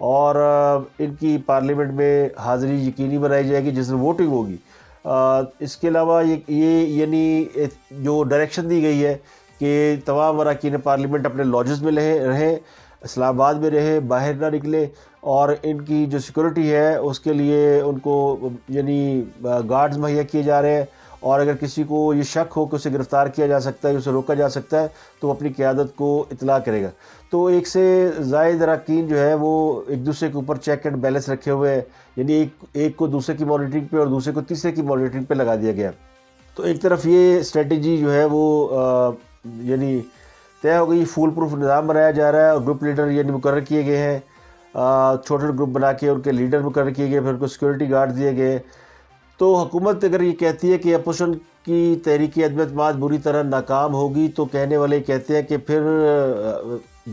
اور ان کی پارلیمنٹ میں حاضری یقینی بنائی جائے گی جس میں ووٹنگ ہوگی۔ اس کے علاوہ یہ یعنی جو ڈائریکشن دی گئی ہے کہ تمام اراکین پارلیمنٹ اپنے لاجز میں رہیں، اسلام آباد میں رہیں، باہر نہ نکلیں، اور ان کی جو سیکورٹی ہے اس کے لیے ان کو یعنی گارڈز مہیا کیے جا رہے ہیں، اور اگر کسی کو یہ شک ہو کہ اسے گرفتار کیا جا سکتا ہے، اسے روکا جا سکتا ہے، تو وہ اپنی قیادت کو اطلاع کرے گا۔ تو ایک سے زائد اراکین جو ہے وہ ایک دوسرے کے اوپر چیک اینڈ بیلنس رکھے ہوئے ہیں، یعنی ایک کو دوسرے کی مانیٹرنگ پہ اور دوسرے کو تیسرے کی مانیٹرنگ پہ لگا دیا گیا۔ تو ایک طرف یہ اسٹریٹجی جو ہے وہ یعنی طے ہو گئی، فول پروف نظام بنایا جا رہا ہے، اور گروپ لیڈر یعنی مقرر کیے گئے ہیں، چھوٹے گروپ بنا کے ان کے لیڈر مقرر کیے گئے، پھر ان کو سیکورٹی گارڈ دیے گئے۔ تو حکومت اگر یہ کہتی ہے کہ اپوزیشن کی تحریک عدم اعتماد بری طرح ناکام ہوگی، تو کہنے والے کہتے ہیں کہ پھر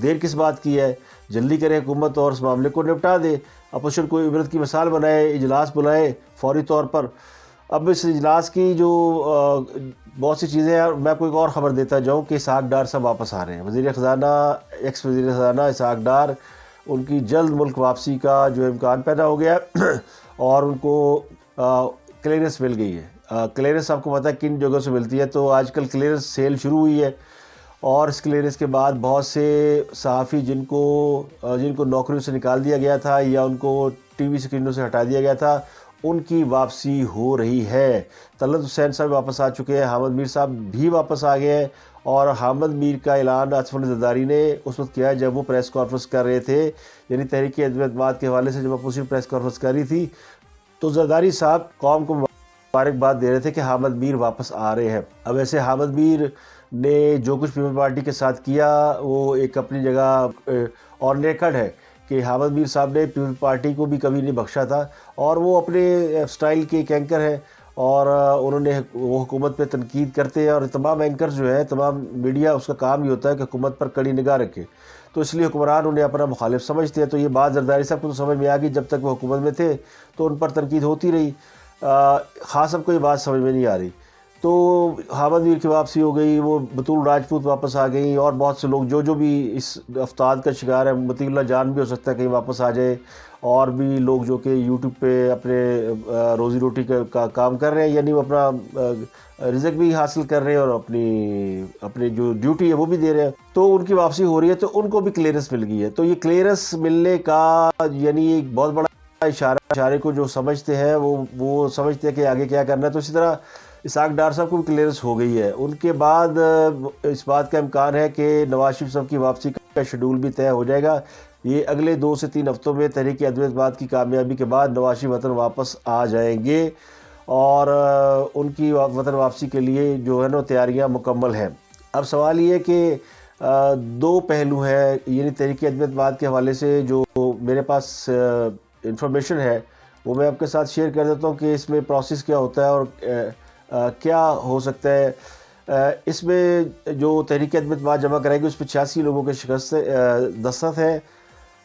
دیر کس بات کی ہے، جلدی کرے حکومت اور اس معاملے کو نپٹا دے، اپوزیشن کو عبرت کی مثال بنائے، اجلاس بلائے فوری طور پر۔ اب اس اجلاس کی جو بہت سی چیزیں ہیں، میں کوئی اور خبر دیتا جاؤں کہ اسحاق ڈار صاحب واپس آ رہے ہیں، وزیر خزانہ ایکس وزیر خزانہ اسحاق ڈار، ان کی جلد ملک واپسی کا جو امکان پیدا ہو گیا ہے، اور ان کو کلیئرنس مل گئی ہے۔ کلیئرنس آپ کو پتہ ہے کن جگہوں سے ملتی ہے، تو آج کل کلیئرنس سیل شروع ہوئی ہے، اور اس کلیئرنس کے بعد بہت سے صحافی جن کو نوکریوں سے نکال دیا گیا تھا یا ان کو ٹی وی اسکرینوں سے ہٹا دیا گیا تھا، ان کی واپسی ہو رہی ہے۔ طلعت حسین صاحب واپس آ چکے ہیں، حامد میر صاحب بھی واپس آ گئے ہیں، اور حامد میر کا اعلان آصف علی زرداری نے اس وقت کیا جب وہ پریس کانفرنس کر رہے تھے، یعنی تحریک عدم اعتماد کے حوالے سے جب اپوزیشن پریس کانفرنس کر رہی تھی، تو زرداری صاحب قوم کو مبارکباد دے رہے تھے کہ حامد میر واپس آ رہے ہیں۔ اب ایسے حامد میر نے جو کچھ پیپل پارٹی کے ساتھ کیا وہ ایک اپنی جگہ اور نیکڈ ہے، کہ حامد میر صاحب نے پیپل پارٹی کو بھی کبھی نہیں بخشا تھا، اور وہ اپنے سٹائل کے ایک اینکر ہیں، اور انہوں نے وہ حکومت پہ تنقید کرتے ہیں، اور تمام اینکر جو ہے، تمام میڈیا، اس کا کام یہ ہوتا ہے کہ حکومت پر کڑی نگاہ رکھے، تو اس لیے حکمران انہیں اپنا مخالف سمجھتے ہیں۔ تو یہ بات زرداری صاحب کو تو سمجھ میں آ گئی، جب تک وہ حکومت میں تھے تو ان پر تنقید ہوتی رہی، خاص اب کو یہ بات سمجھ میں نہیں آ رہی۔ تو حامد میر کی واپسی ہو گئی، وہ بطول راجپوت واپس آ گئی، اور بہت سے لوگ جو بھی اس افتاد کا شکار ہے، مطیع اللہ جان بھی ہو سکتا ہے کہیں واپس آ جائے، اور بھی لوگ جو کہ یوٹیوب پہ اپنے روزی روٹی کا کام کر رہے ہیں، یعنی وہ اپنا رزق بھی حاصل کر رہے ہیں، اور اپنی جو ڈیوٹی ہے وہ بھی دے رہے ہیں، تو ان کی واپسی ہو رہی ہے، تو ان کو بھی کلیئرنس مل گئی ہے۔ تو یہ کلیئرنس ملنے کا یعنی ایک بہت بڑا اشارے کو جو سمجھتے ہیں وہ سمجھتے ہیں کہ آگے کیا کرنا ہے۔ تو اسی طرح اسحاق ڈار صاحب کو بھی کلیئرنس ہو گئی ہے۔ ان کے بعد اس بات کا امکان ہے کہ نواز شریف صاحب کی واپسی کا شیڈول بھی طے ہو جائے گا۔ یہ اگلے 2 سے 3 ہفتوں میں تحریک عدم اعتماد کی کامیابی کے بعد نواز شریف وطن واپس آ جائیں گے، اور ان کی وطن واپسی کے لیے جو ہے نا تیاریاں مکمل ہیں۔ اب سوال یہ ہے کہ 2 پہلو ہیں، یعنی تحریک عدم اعتماد کے حوالے سے جو میرے پاس انفارمیشن ہے وہ میں آپ کے ساتھ شیئر کر دیتا ہوں کہ اس میں پروسیس کیا ہوتا ہے اور کیا ہو سکتا ہے۔ اس میں جو تحریک عدم اعتماد جمع کرائے گی اس پہ 86 لوگوں کے دستخط ہیں۔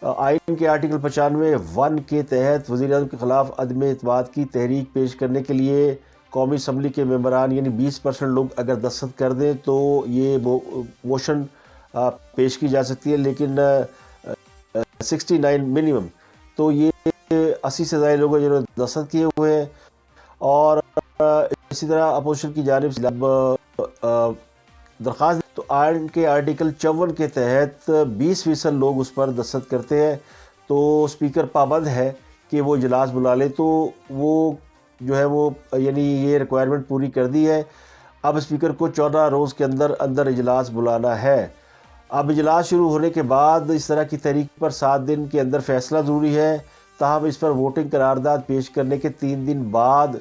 آئین کے آرٹیکل 95(1) کے تحت وزیر اعظم کے خلاف عدم اعتماد کی تحریک پیش کرنے کے لیے قومی اسمبلی کے ممبران یعنی 20% لوگ اگر دستخط کر دیں تو یہ موشن پیش کی جا سکتی ہے، لیکن 69 منیمم، تو یہ 80 سے زائد لوگوں جنہوں نے دستخط کیے ہوئے ہیں۔ اور اسی طرح اپوزیشن کی جانب سے درخواست، تو آئین کے آرٹیکل 54 کے تحت 20% لوگ اس پر دستخط کرتے ہیں، تو اسپیکر پابند ہے کہ وہ اجلاس بلا لے، تو وہ جو ہے وہ یعنی یہ ریکوائرمنٹ پوری کر دی ہے۔ اب اسپیکر کو 14 روز کے اندر اجلاس بلانا ہے۔ اب اجلاس شروع ہونے کے بعد اس طرح کی تحریک پر 7 دن کے اندر فیصلہ ضروری ہے، تاہم اس پر ووٹنگ قرارداد پیش کرنے کے 3 دن بعد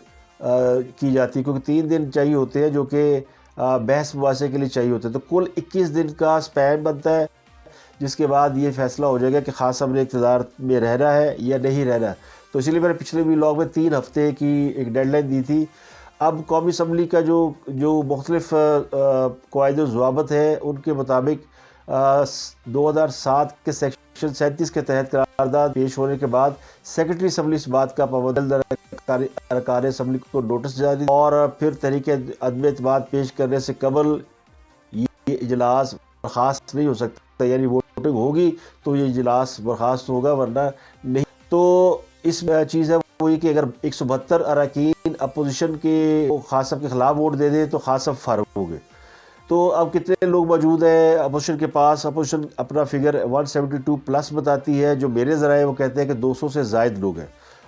کی جاتی ہے، کیونکہ 3 دن چاہیے ہوتے ہیں جو کہ بحث مباحثے کے لیے چاہیے ہوتے ہیں، تو کل 21 دن کا سپین بنتا ہے، جس کے بعد یہ فیصلہ ہو جائے گا کہ خاص صاحب نے اقتدار میں رہنا ہے یا نہیں رہنا۔ تو اسی لیے میں نے پچھلے ولاگ میں 3 ہفتے کی ایک ڈیڈ لائن دی تھی۔ اب قومی اسمبلی کا جو مختلف قواعد و ضوابط ہے ان کے مطابق 2007 کے سیکشن 37 کے تحت قرارداد پیش ہونے کے بعد سیکرٹری اسمبلی اس بات کا پابند ارکان اسمبلی کو نوٹس جاری، اور پھر تحریک عدم اعتماد پیش کرنے سے قبل یہ اجلاس برخاست نہیں ہو سکتا، یعنی ووٹ ووٹنگ ہوگی تو یہ اجلاس برخاست ہوگا، ورنہ نہیں۔ تو اس چیز ہے وہ یہ کہ اگر 172 اراکین اپوزیشن کے خان صاحب کے خلاف ووٹ دے دیں تو خان صاحب فارغ ہو گئے۔ تو اب کتنے لوگ موجود ہیں اپوزیشن کے پاس؟ اپوزیشن اپنا فگر 172 پلس بتاتی ہے، جو میرے ذرائع وہ کہتے ہیں کہ 200 سے زائد لوگ ہیں۔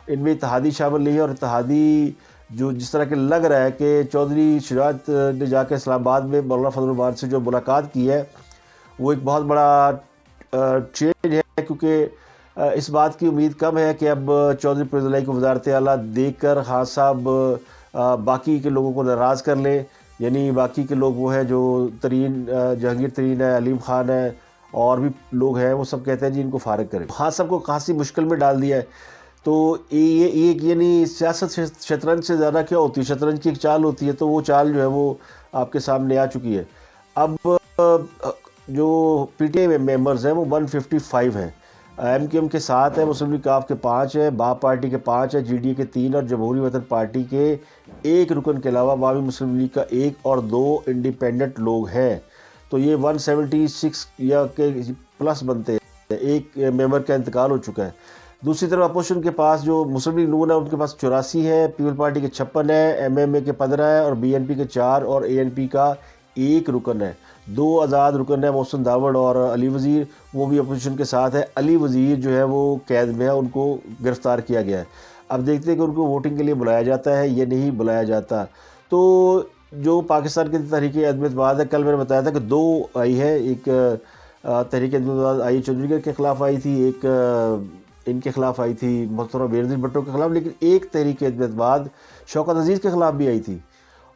ان میں اتحادی شامل نہیں ہے، اور اتحادی جو جس طرح کہ لگ رہا ہے کہ چودھری شجاعت نے جا کے اسلام آباد میں مولانا فضل الرحمان سے جو ملاقات کی ہے وہ ایک بہت بڑا چینج ہے، کیونکہ اس بات کی امید کم ہے کہ اب چودھری پرویز الہی کو وزارت اعلیٰ دیکھ کر خان صاحب باقی کے لوگوں کو ناراض کر لیں۔ یعنی باقی کے لوگ وہ ہیں جو ترین، جہانگیر ترین ہے، علیم خان ہے، اور بھی لوگ ہیں، وہ سب کہتے ہیں جی ان کو فارغ کریں۔ خان صاحب کو خاصی مشکل میں ڈال دیا ہے۔ تو یہ یعنی سیاست شطرنج سے زیادہ کیا ہوتی ہے، شطرنج کی ایک چال ہوتی ہے، تو وہ چال جو ہے وہ آپ کے سامنے آ چکی ہے۔ اب جو پی ٹی آئی ممبرز ہیں وہ 155 ہیں، ایم کیو ایم کے 7 ہیں، مسلم لیگ کاف کے 5 ہیں، باپ پارٹی کے 5 ہیں، جی ڈی اے کے 3 اور جمہوری وطن پارٹی کے 1 رکن کے علاوہ عوامی مسلم لیگ کا 1 اور 2 انڈیپینڈنٹ لوگ ہیں۔ تو یہ 176 یا کے پلس بنتے ہیں، ایک ممبر کا انتقال ہو چکا ہے۔ دوسری طرف اپوزیشن کے پاس جو مسلم لیگ نون ہے ان کے پاس 84 ہے، پیپل پارٹی کے 56 ہے، ایم ایم اے کے 15 ہے، اور بی این پی کے 4 اور اے این پی کا 1 رکن ہے۔ 2 آزاد رکن ہیں، محسن داوڑ اور علی وزیر، وہ بھی اپوزیشن کے ساتھ ہے۔ علی وزیر جو ہے وہ قید میں ہے، ان کو گرفتار کیا گیا ہے۔ اب دیکھتے ہیں کہ ان کو ووٹنگ کے لیے بلایا جاتا ہے یا نہیں بلایا جاتا۔ تو جو پاکستان کی تحریک عدم اعتماد ہے، کل میں نے بتایا تھا کہ 2 آئی ہے، ایک تحریک عدم اعتماد آئی چودھری گڑھ کے خلاف آئی تھی، ایک ان کے خلاف آئی تھی محترمہ بے نظیر بھٹو کے خلاف، لیکن ایک تحریک عدم اعتماد شوکت عزیز کے خلاف بھی آئی تھی،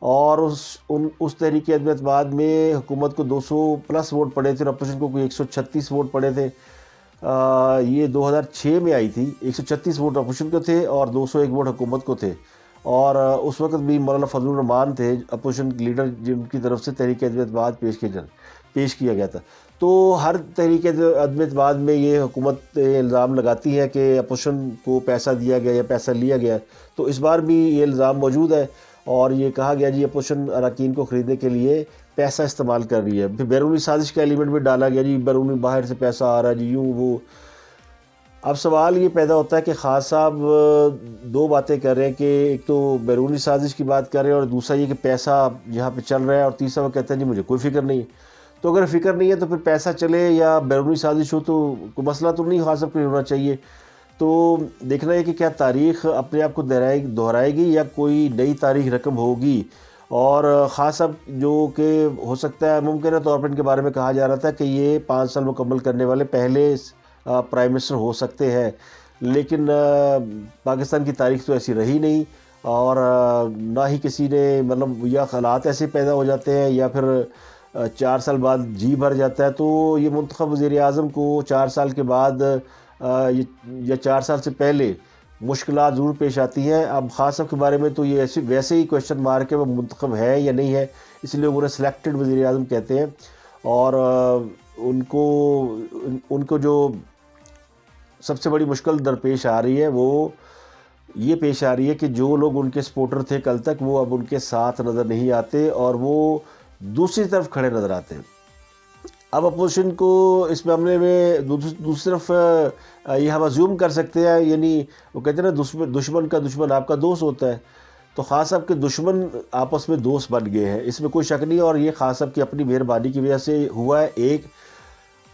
اور اس تحریک عدم اعتماد میں حکومت کو 200 پلس ووٹ پڑے تھے اور اپوزیشن کو کوئی 136 ووٹ پڑے تھے۔ یہ 2006 میں آئی تھی، 136 ووٹ اپوزیشن کو تھے اور 201 ووٹ حکومت کو تھے، اور اس وقت بھی مولانا فضل الرحمان تھے اپوزیشن لیڈر، جن کی طرف سے تحریک عدم اعتماد پیش کیا گیا تھا۔ تو ہر تحریک عدم اعتماد میں یہ حکومت الزام لگاتی ہے کہ اپوزیشن کو پیسہ دیا گیا یا پیسہ لیا گیا، تو اس بار بھی یہ الزام موجود ہے، اور یہ کہا گیا جی اپوزیشن اراکین کو خریدنے کے لیے پیسہ استعمال کر رہی ہے۔ پھر بیرونی سازش کا ایلیمنٹ بھی ڈالا گیا، جی بیرونی باہر سے پیسہ آ رہا ہے، جی یوں وہ۔ اب سوال یہ پیدا ہوتا ہے کہ خان صاحب 2 باتیں کر رہے ہیں، کہ ایک تو بیرونی سازش کی بات کر رہے ہیں، اور دوسرا یہ کہ پیسہ یہاں پہ چل رہا ہے، اور تیسرا وہ کہتے ہیں جی مجھے کوئی فکر نہیں ہے۔ تو اگر فکر نہیں ہے تو پھر پیسہ چلے یا بیرونی سازش ہو تو کوئی مسئلہ تو نہیں خان صاحب کو ہونا چاہیے۔ تو دیکھنا ہے کہ کیا تاریخ اپنے آپ کو دہرائے گی یا کوئی نئی تاریخ رقم ہوگی۔ اور خان صاحب جو کہ ہو سکتا ہے ممکنہ طور پر ان کے بارے میں کہا جا رہا تھا کہ یہ 5 سال مکمل کرنے والے پہلے پرائم منسٹر ہو سکتے ہیں، لیکن پاکستان کی تاریخ تو ایسی رہی نہیں، اور نہ ہی کسی نے مطلب، یا حالات ایسے پیدا ہو جاتے ہیں یا پھر 4 سال بعد جی بھر جاتا ہے۔ تو یہ منتخب وزیر اعظم کو 4 سال کے بعد یا 4 سال سے پہلے مشکلات ضرور پیش آتی ہیں۔ اب خان صاحب کے بارے میں تو یہ ویسے ہی کویشچن مارک ہے، وہ منتخب ہے یا نہیں ہے، اس لیے انہیں سلیکٹڈ وزیر اعظم کہتے ہیں، اور ان کو جو سب سے بڑی مشکل درپیش آ رہی ہے وہ یہ پیش آ رہی ہے کہ جو لوگ ان کے سپورٹر تھے کل تک، وہ اب ان کے ساتھ نظر نہیں آتے، اور وہ دوسری طرف کھڑے نظر آتے ہیں۔ اب اپوزیشن کو اس معاملے میں دوسری طرف یہ ہم ازیوم کر سکتے ہیں، یعنی وہ کہتے ہیں نا دشمن کا دشمن آپ کا دوست ہوتا ہے، تو خان صاحب کے دشمن آپس میں دوست بن گئے ہیں، اس میں کوئی شک نہیں، اور یہ خان صاحب کی اپنی مہربانی کی وجہ سے ہوا ہے ایک۔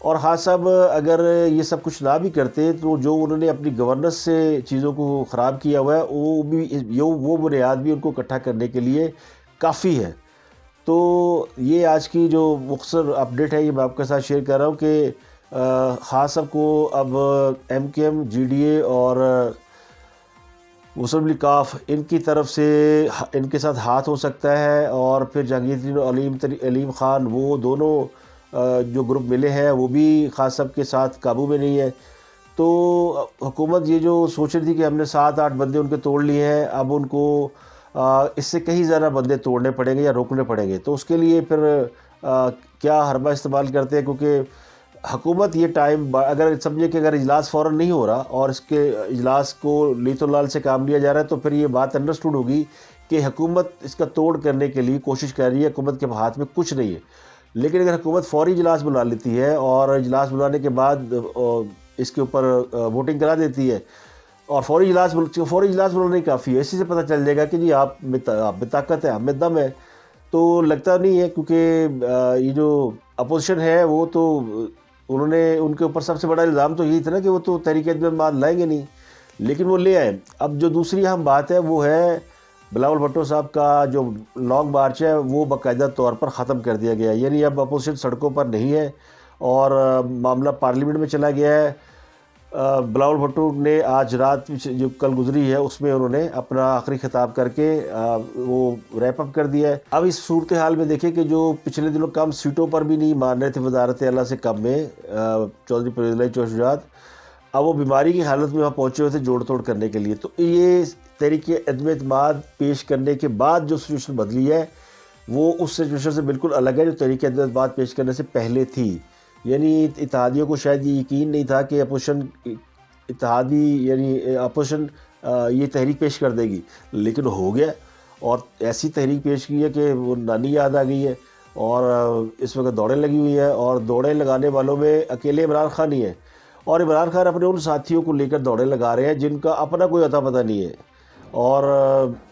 اور خان صاحب اگر یہ سب کچھ نہ بھی کرتے تو جو انہوں نے اپنی گورننس سے چیزوں کو خراب کیا ہوا ہے، وہ بنیاد بھی ان کو اکٹھا کرنے کے لیے کافی ہے۔ تو یہ آج کی جو مختصر اپڈیٹ ہے، یہ میں آپ کے ساتھ شیئر کر رہا ہوں کہ خان صاحب کو اب M Q M, G D A اور مسلم لیگ کاف ان کی طرف سے ان کے ساتھ ہاتھ ہو سکتا ہے، اور پھر جہانگیر ترین اور علیم خان، وہ دونوں جو گروپ ملے ہیں وہ بھی خان صاحب کے ساتھ قابو میں نہیں ہے۔ تو حکومت یہ جو سوچ رہی تھی کہ ہم نے 7-8 بندے ان کے توڑ لیے ہیں، اب ان کو اس سے کہیں زیادہ بندے توڑنے پڑیں گے یا روکنے پڑیں گے، تو اس کے لیے پھر کیا حربہ استعمال کرتے ہیں، کیونکہ حکومت یہ ٹائم اگر سمجھے کہ اگر اجلاس فوراً نہیں ہو رہا اور اس کے اجلاس کو لیت و لال سے کام لیا جا رہا ہے، تو پھر یہ بات انڈرسٹوڈ ہوگی کہ حکومت اس کا توڑ کرنے کے لیے کوشش کر رہی ہے، حکومت کے ہاتھ میں کچھ نہیں ہے۔ لیکن اگر حکومت فوری اجلاس بلا لیتی ہے اور اجلاس بلانے کے بعد اس کے اوپر ووٹنگ کرا دیتی ہے اور فوری اجلاس بلانا ہی کافی ہے، اسی سے پتہ چل جائے گا کہ جی آپ میں طاقت ہے، آپ میں دم ہے. تو لگتا نہیں ہے، کیونکہ یہ جو اپوزیشن ہے وہ تو انہوں نے ان کے اوپر سب سے بڑا الزام تو یہی تھا نا کہ وہ تو تحریک انصاف لائیں گے نہیں، لیکن وہ لے آئے. اب جو دوسری اہم بات ہے وہ ہے بلاول بھٹو صاحب کا جو لانگ مارچ ہے وہ باقاعدہ طور پر ختم کر دیا گیا ہے. یعنی اب اپوزیشن سڑکوں پر نہیں ہے اور معاملہ پارلیمنٹ میں چلا گیا ہے. بلاول بھٹو نے آج رات جو کل گزری ہے اس میں انہوں نے اپنا آخری خطاب کر کے وہ ریپ اپ کر دیا ہے. اب اس صورتحال میں دیکھیں کہ جو پچھلے دنوں کم سیٹوں پر بھی نہیں مان رہے تھے وزارت اعلیٰ سے کم میں چودھری پرویز الہی چوش شجاعت، اب وہ بیماری کی حالت میں وہاں پہنچے ہوئے تھے جوڑ توڑ کرنے کے لیے. تو یہ تحریک عدم اعتماد پیش کرنے کے بعد جو سچویشن بدلی ہے وہ اس سچویشن سے بالکل الگ ہے جو تحریک عدم اعتماد پیش کرنے سے پہلے تھی. یعنی اتحادیوں کو شاید یہ یقین نہیں تھا کہ اپوزیشن یہ تحریک پیش کر دے گی، لیکن ہو گیا اور ایسی تحریک پیش کی ہے کہ وہ نانی یاد آ گئی ہے اور اس وقت دوڑیں لگی ہوئی ہیں. اور دوڑیں لگانے والوں میں اکیلے عمران خان ہی ہیں، اور عمران خان اپنے ان ساتھیوں کو لے کر دوڑیں لگا رہے ہیں جن کا اپنا کوئی عطا پتہ نہیں ہے اور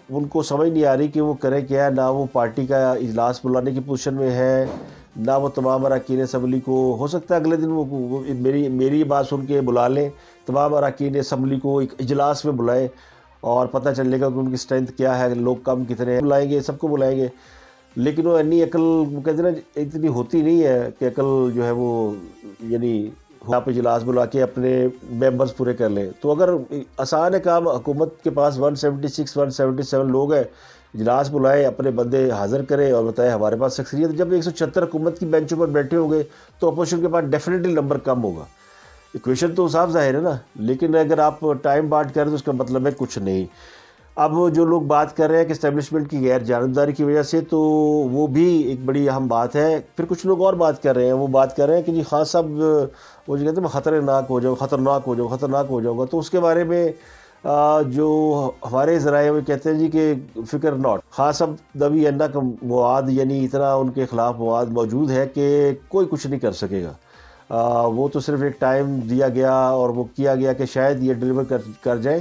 ان کو سمجھ نہیں آ رہی کہ وہ کریں کیا. نہ وہ پارٹی کا اجلاس بلانے کی پوزیشن میں ہے، نہ وہ تمام اراکین اسمبلی کو، ہو سکتا ہے اگلے دن وہ میری بات سن کے بلا لیں، تمام اراکین اسمبلی کو ایک اجلاس میں بلائیں اور پتہ چلے گا کہ ان کی اسٹرینتھ کیا ہے، لوگ کم کتنے ہیں، بلائیں گے، سب کو بلائیں گے. لیکن وہ انی عقل وہ کہتے ہیں نا اتنی ہوتی نہیں ہے کہ عقل جو ہے وہ یعنی آپ اجلاس بلا کے اپنے ممبرز پورے کر لیں. تو اگر آسان ہے کام، حکومت کے پاس 176 177 لوگ ہیں، اجلاس بلائے، اپنے بندے حاضر کریں اور بتائیں ہمارے پاس اکثریت. جب 176 حکومت کی بینچوں پر بیٹھے ہوں گے تو اپوزیشن کے پاس ڈیفینیٹلی نمبر کم ہوگا. ایکویشن تو صاف ظاہر ہے نا، لیکن اگر آپ ٹائم بانٹ کریں تو اس کا مطلب ہے کچھ نہیں. اب جو لوگ بات کر رہے ہیں کہ اسٹیبلشمنٹ کی غیر جانبداری کی وجہ سے، تو وہ بھی ایک بڑی اہم بات ہے. پھر کچھ لوگ اور بات کر رہے ہیں، وہ بات کر رہے ہیں کہ جی خان صاحب وہ جو کہتے ہیں میں خطرناک ہو جاؤں گا. تو اس کے بارے میں جو ہمارے ذرائع وہ کہتے ہیں جی کہ فکر ناٹ، خان صاحب دبی اینا کا مواد، یعنی اتنا ان کے خلاف مواد موجود ہے کہ کوئی کچھ نہیں کر سکے گا. وہ تو صرف ایک ٹائم دیا گیا اور وہ کیا گیا کہ شاید یہ ڈیلیور کر جائیں،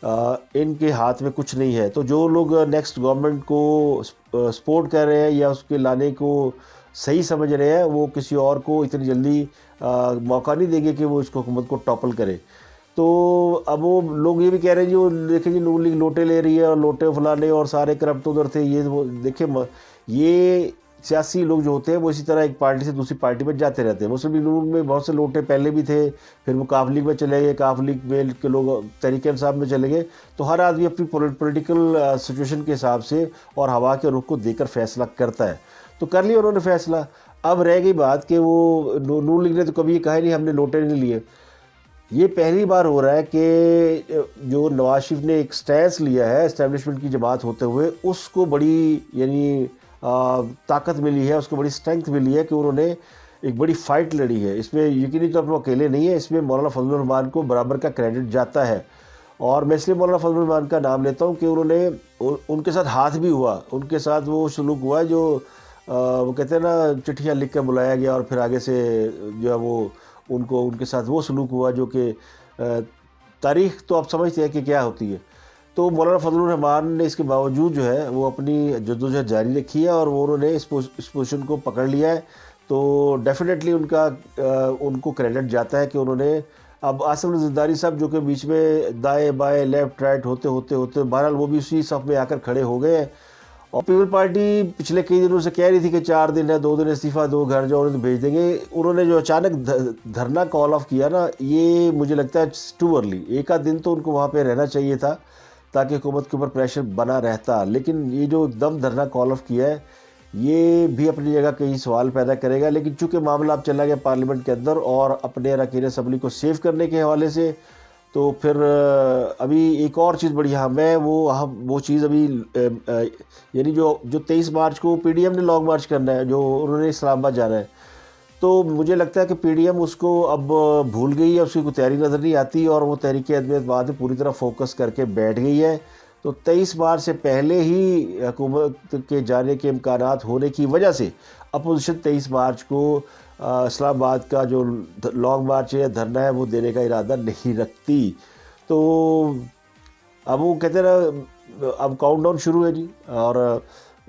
ان کے ہاتھ میں کچھ نہیں ہے. تو جو لوگ نیکسٹ گورنمنٹ کو سپورٹ کر رہے ہیں یا اس کے لانے کو صحیح سمجھ رہے ہیں، وہ کسی اور کو اتنی جلدی موقع نہیں دیں گے کہ وہ اس کو حکومت کو ٹاپل کرے. تو اب وہ لوگ یہ بھی کہہ رہے ہیں جی وہ دیکھیں جی نون لیگ لوٹے لے رہی ہے اور لوٹے فلانے اور سارے کرپٹ ادھر تھے. یہ وہ دیکھیں یہ سیاسی لوگ جو ہوتے ہیں وہ اسی طرح ایک پارٹی سے دوسری پارٹی میں جاتے رہتے ہیں. مسلم لیگ نون میں بہت سے لوٹے پہلے بھی تھے، پھر وہ کاف لیگ میں چلے گئے، کاف لیگ میں کے لوگ تحریک انصاف میں چلے گئے. تو ہر آدمی اپنی پولیٹیکل سچویشن کے حساب سے اور ہوا کے رخ کو دیکھ کر فیصلہ کرتا ہے. تو کر لیا انہوں نے فیصلہ. اب رہ گئی بات کہ وہ نون لیگ نے تو کبھی یہ کہا نہیں ہم نے لوٹے نہیں لیے. یہ پہلی بار ہو رہا ہے کہ جو نواز شریف نے ایک سٹینس لیا ہے اسٹیبلشمنٹ کی جماعت ہوتے ہوئے، اس کو بڑی یعنی طاقت ملی ہے، اس کو بڑی سٹرینگتھ ملی ہے کہ انہوں نے ایک بڑی فائٹ لڑی ہے. اس میں یقینی طور پر اکیلے نہیں ہے، اس میں مولانا فضل الرحمان کو برابر کا کریڈٹ جاتا ہے. اور میں اس لیے مولانا فضل الرحمان کا نام لیتا ہوں کہ انہوں نے ان کے ساتھ ہاتھ بھی ہوا، ان کے ساتھ وہ سلوک ہوا جو وہ کہتے ہیں نا چٹھیاں لکھ کر بلایا گیا اور پھر آگے سے جو ہے وہ ان کے ساتھ وہ سلوک ہوا جو کہ تاریخ تو آپ سمجھتے ہیں کہ کیا ہوتی ہے. تو مولانا فضل الرحمان نے اس کے باوجود جو ہے وہ اپنی جدوجہد جاری رکھی ہے اور وہ انہوں نے اس پوزیشن کو پکڑ لیا ہے. تو ڈیفینیٹلی ان کو کریڈٹ جاتا ہے کہ انہوں نے اب آصف علی زرداری صاحب جو کہ بیچ میں دائیں بائیں لیفٹ رائٹ ہوتے بہرحال وہ بھی اسی صف میں آ کر کھڑے ہو گئے ہیں. اور پیپل پارٹی پچھلے کئی دنوں سے کہہ رہی تھی کہ 4 دن ہے، 2 دن استعفیٰ دو، گھر جاؤ، انہیں تو بھیج دیں گے. انہوں نے جو اچانک دھرنا کال آف کیا نا، یہ مجھے لگتا ہے ٹو ارلی. ایک آدھ دن تو ان کو وہاں پہ رہنا چاہیے تھا تاکہ حکومت کے اوپر پریشر بنا رہتا. لیکن یہ جو ایک دم دھرنا کال آف کیا ہے یہ بھی اپنی جگہ کئی سوال پیدا کرے گا. لیکن چونکہ معاملہ اب چلا گیا پارلیمنٹ کے اندر اور اپنے اراکین اسمبلی کو سیو کرنے کے حوالے سے، تو پھر ابھی ایک اور چیز بڑی اہم ہے. وہ چیز ابھی یعنی جو 23 مارچ کو پی ڈی ایم نے لانگ مارچ کرنا ہے، جو انہوں نے اسلام آباد جانا ہے. تو مجھے لگتا ہے کہ پی ڈی ایم اس کو اب بھول گئی ہے، اس کی کوئی تیاری نظر نہیں آتی اور وہ تحریک عدم اعتماد میں پوری طرح فوکس کر کے بیٹھ گئی ہے. تو 23 مارچ سے پہلے ہی حکومت کے جانے کے امکانات ہونے کی وجہ سے اپوزیشن 23 مارچ کو اسلام آباد کا جو لانگ مارچ ہے، دھرنا ہے، وہ دینے کا ارادہ نہیں رکھتی۔ تو اب وہ کہتے ہیں نا، اب کاؤنٹ ڈاؤن شروع ہے جی۔ اور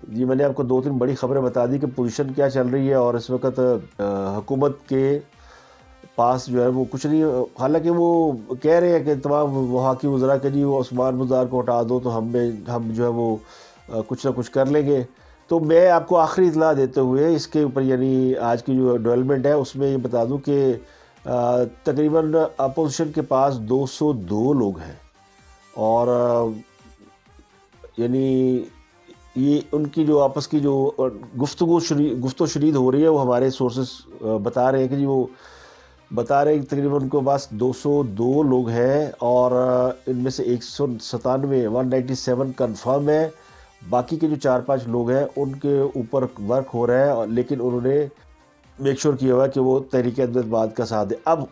یہ میں نے آپ کو 2-3 بڑی خبریں بتا دی کہ پوزیشن کیا چل رہی ہے، اور اس وقت حکومت کے پاس جو ہے وہ کچھ نہیں۔ حالانکہ وہ کہہ رہے ہیں کہ تمام وہاں کی وزراء کہ جی وہ عثمان مزار کو ہٹا دو تو ہم جو ہے وہ کچھ نہ کچھ کر لیں گے۔ تو میں آپ کو آخری اطلاع دیتے ہوئے اس کے اوپر، یعنی آج کی جو ڈیولپمنٹ ہے اس میں یہ بتا دوں کہ تقریباً اپوزیشن کے پاس 202 لوگ ہیں، اور یعنی یہ ان کی جو آپس کی جو گفت و شنید ہو رہی ہے، وہ ہمارے سورسز بتا رہے ہیں کہ جی وہ بتا رہے ہیں کہ تقریباً ان کے پاس 202 لوگ ہیں، اور ان میں سے 197 کنفرم ہے۔ باقی کے جو 4-5 لوگ ہیں ان کے اوپر ورک ہو رہا ہے، لیکن انہوں نے میک شور کیا ہوا ہے کہ وہ تحریک انصاف کا ساتھ دے۔ اب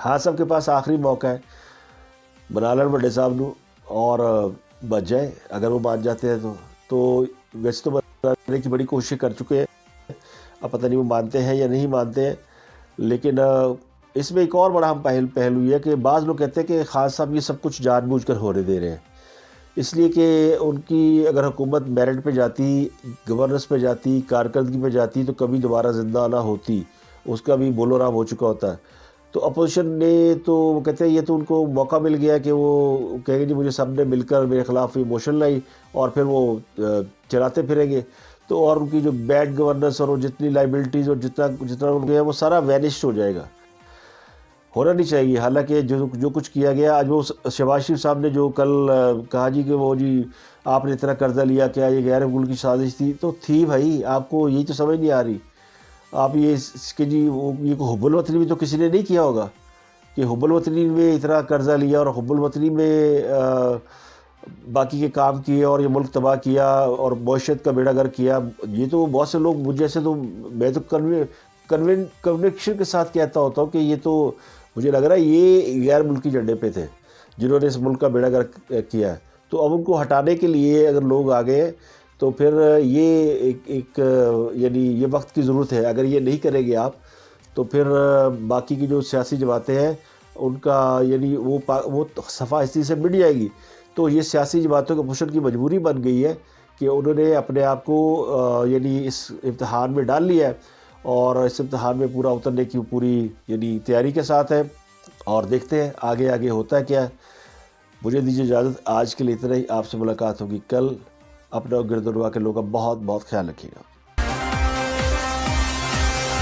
ہاں صاحب کے پاس آخری موقع ہے، بنا لڑ بڑے صاحب نو اور بچ جائے اگر وہ مان جاتے ہیں تو ویسے تو بنانے کی بڑی کوشش کر چکے ہیں، اب پتہ نہیں وہ مانتے ہیں یا نہیں مانتے ہیں۔ لیکن اس میں ایک اور بڑا ہم پہلو یہ ہے کہ بعض لوگ کہتے ہیں کہ خان صاحب یہ سب کچھ جان بوجھ کر ہونے دے رہے ہیں، اس لیے کہ ان کی اگر حکومت میرٹ پہ جاتی، گورننس پہ جاتی، کارکردگی پہ جاتی تو کبھی دوبارہ زندہ نہ ہوتی، اس کا بھی بول و رام ہو چکا ہوتا ہے۔ تو اپوزیشن نے تو وہ کہتے ہیں یہ تو ان کو موقع مل گیا کہ وہ کہیں گے جی مجھے سب نے مل کر میرے خلاف ایموشن لائی، اور پھر وہ چلاتے پھریں گے، تو اور ان کی جو بیڈ گورننس اور جتنی لائبلٹیز اور جتنا ان کے ہے وہ سارا وینش ہو جائے گا۔ ہونا نہیں چاہیے۔ حالانکہ جو کچھ کیا گیا، آج وہ شہباز شریف صاحب نے جو کل کہا جی کہ وہ جی آپ نے اتنا قرضہ لیا، کیا یہ غیر ملکی سازش تھی؟ تو تھی بھائی، آپ کو یہی تو سمجھ نہیں آ رہی۔ آپ یہ کہ جی یہ حب الوطنی بھی تو کسی نے نہیں کیا ہوگا کہ حب الوطنی میں اتنا قرضہ لیا اور حب الوطنی میں باقی کے کام کیے اور یہ ملک تباہ کیا اور معیشت کا بیڑا گرک کیا۔ یہ تو بہت سے لوگ مجھ جیسے، تو میں تو کنوکشن کے ساتھ کہتا ہوتا ہوں کہ یہ تو مجھے لگ رہا ہے یہ غیر ملکی جھنڈے پہ تھے جنہوں نے اس ملک کا بیڑا گرک کیا ہے۔ تو اب ان کو ہٹانے کے لیے اگر لوگ آ گئے تو پھر یہ ایک یعنی یہ وقت کی ضرورت ہے۔ اگر یہ نہیں کریں گے آپ تو پھر باقی کی جو سیاسی جماعتیں ہیں ان کا یعنی وہ صفحہ ہستی سے مٹ جائے گی۔ تو یہ سیاسی جماعتوں کے پوشن کی مجبوری بن گئی ہے کہ انہوں نے اپنے آپ کو یعنی اس امتحان میں ڈال لیا ہے، اور اس امتحان میں پورا اترنے کی پوری یعنی تیاری کے ساتھ ہے، اور دیکھتے ہیں آگے ہوتا ہے کیا ہے۔ مجھے دیجیے اجازت، آج کے لیے اتنا ہی۔ آپ سے ملاقات ہوگی کل۔ اپنا گرد و نواح کے لوگوں کا بہت بہت خیال رکھیے گا۔